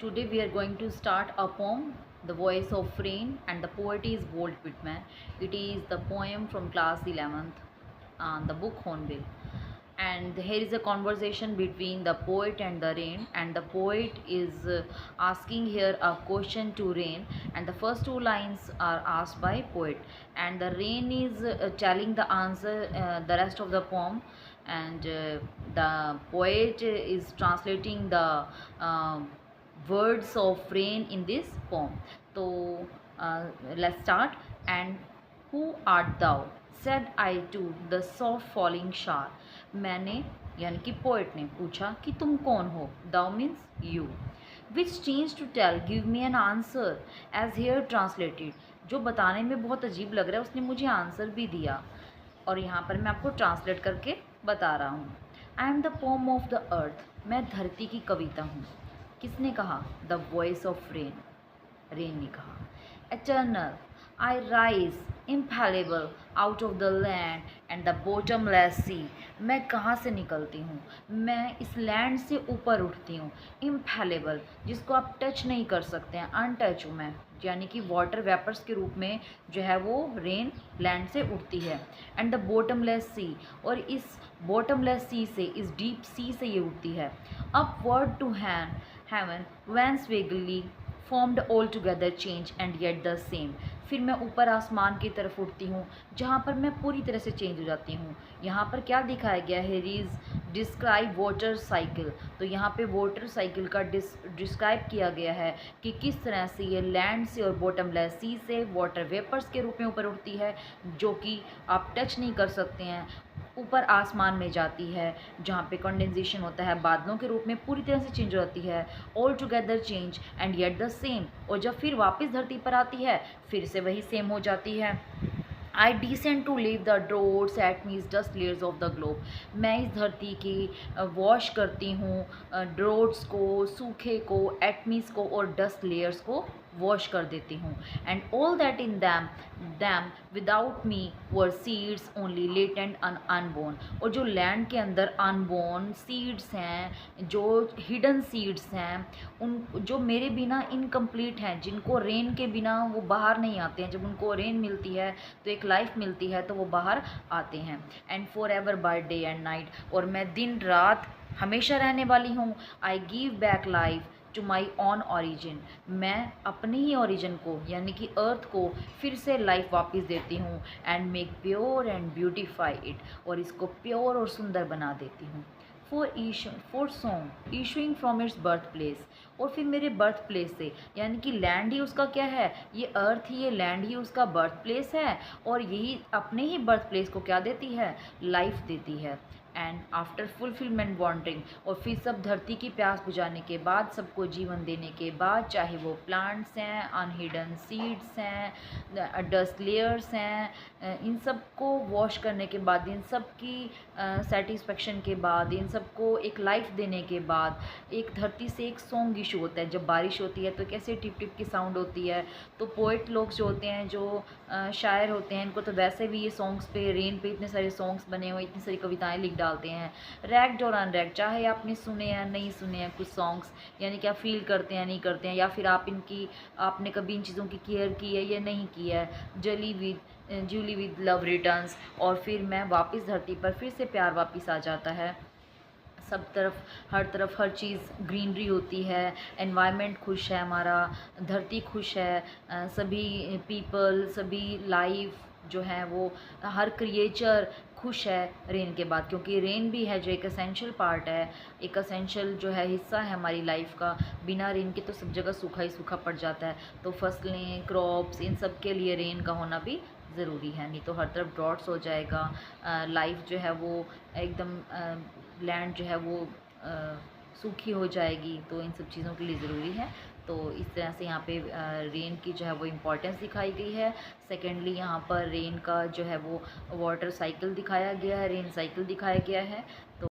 Today we are going to start a poem, The Voice of Rain, and the poet is Walt Whitman. It is the poem from class 11th, the book Hornbill. And here is a conversation between the poet and the rain, and the poet is asking here a question to rain, and the first two lines are asked by poet, and the rain is telling the answer, the rest of the poem, and the poet is translating the words of rain in this poem. So let's start. And who art thou? Said I to the soft falling shower. मैंने यानी कि poet ने पूछा कि तुम कौन हो. Thou means you. Which change to tell, give me an answer as here translated. जो बताने में बहुत अजीब लग रहा है उसने मुझे आंसर भी दिया और यहाँ पर मैं आपको ट्रांसलेट करके बता रहा हूँ. I am the pome of the earth. मैं धरती की कविता हूँ. किसने कहा? The voice of rain. Rain ने कहा. Eternal I rise infallible out of the land and the bottomless sea. मैं कहाँ से निकलती हूँ? मैं इस लैंड से ऊपर उठती हूँ. Infallible, जिसको आप टच नहीं कर सकते हैं, अनटच हूँ मैं, यानी कि वाटर वेपर्स के रूप में जो है वो रेन लैंड से उठती है. एंड द बॉटमलेस सी, और इस बॉटमलेस सी से, इस डीप सी से ये उठती है. Upward to heaven whence vaguely formed altogether change and yet the same. फिर मैं ऊपर आसमान की तरफ उठती हूँ जहाँ पर मैं पूरी तरह से चेंज हो जाती हूँ. यहाँ पर क्या दिखाया गया है? Is describe water cycle. तो यहाँ पे वाटर साइकिल का डिस्क्राइब किया गया है कि किस तरह से ये लैंड से और बॉटमलेस सी से वाटर वेपर्स के रूप में ऊपर उठती है, जो कि आप टच नहीं कर सकते हैं. ऊपर आसमान में जाती है जहाँ पे कंडेंसेशन होता है, बादलों के रूप में पूरी तरह से चेंज हो जाती है. All together change and yet the same. और जब फिर वापस धरती पर आती है फिर से वही सेम हो जाती है. I descend to leave the droughts at meets dust layers of the globe. मैं इस धरती की वॉश करती हूँ ड्रोट्स को, सूखे को, एटमीज को और डस्ट लेयर्स को वॉश कर देती हूँ. And all that in them without me were seeds only latent unborn. और जो लैंड के अंदर अनबोर्न सीड्स हैं, जो हिडन सीड्स हैं, उन जो मेरे बिना इनकम्प्लीट हैं, जिनको रेन के बिना वो बाहर नहीं आते हैं, जब उनको रेन मिलती है तो एक लाइफ मिलती है तो वो बाहर आते हैं. And for ever by day and night, और मैं दिन रात हमेशा रहने वाली हूँ. I give back life to my own origin. मैं अपने ही ऑरिजिन को यानी कि अर्थ को फिर से लाइफ वापस देती हूँ. And make pure and beautify it, और इसको प्योर और सुंदर बना देती हूँ. For song issuing from its birth place. और फिर मेरे बर्थ प्लेस से, यानी कि लैंड ही उसका क्या है? ये अर्थ ही, ये लैंड ही उसका बर्थ प्लेस है, और यही अपने ही बर्थ प्लेस को क्या देती है? लाइफ देती है. एंड आफ्टर फुलफिलमेंट वॉन्डरिंग, और फिर सब धरती की प्यास बुझाने के बाद, सबको जीवन देने के बाद, चाहे वो प्लांट्स हैं, अनहिडन सीड्स हैं, डस्ट लेयर्स हैं, इन सब को वॉश करने के बाद, इन सब की सेटिस्फेक्शन के बाद, इन सबको एक लाइफ देने के बाद, एक धरती से एक सॉन्ग इशू होता है. जब बारिश होती है तो कैसे टिप टिप की साउंड होती है. तो पोइट लोग जो होते हैं, जो शायर होते हैं, इनको तो वैसे भी ये सॉन्ग्स पे, रेन पे इतने सारे सॉन्ग्स बने हुए, इतनी सारी कविताएं लिख डालते हैं. रैग्ड और अनरैग्ड, चाहे आपने सुने या नहीं सुने हैं कुछ सॉन्ग्स, यानी कि आप फील करते हैं नहीं करते हैं, या फिर आपने कभी इन चीज़ों की केयर की है या नहीं की है. जूली विद लव रिटर्न्स, और फिर मैं वापस धरती पर फिर से प्यार वापस आ जाता है. सब तरफ हर चीज़ ग्रीनरी होती है, एनवायरनमेंट खुश है, हमारा धरती खुश है, सभी पीपल, सभी लाइफ जो है वो, हर क्रिएचर खुश है रेन के बाद. क्योंकि रेन भी है जो एक असेंशियल पार्ट है, एक असेंशियल जो है हिस्सा है हमारी लाइफ का. बिना रेन के तो सब जगह सूखा ही सूखा पड़ जाता है. तो फसलें, क्रॉप्स, इन सब के लिए रेन का होना भी ज़रूरी है, नहीं तो हर तरफ ड्रॉट्स हो जाएगा. लाइफ जो है वो एकदम, लैंड जो है वो सूखी हो जाएगी. तो इन सब चीज़ों के लिए ज़रूरी है. तो इस तरह से यहाँ पे रेन की जो है वो इम्पोर्टेंस दिखाई गई है. सेकेंडली यहाँ पर रेन का जो है वो वाटर साइकिल दिखाया गया है, रेन साइकिल दिखाया गया है. तो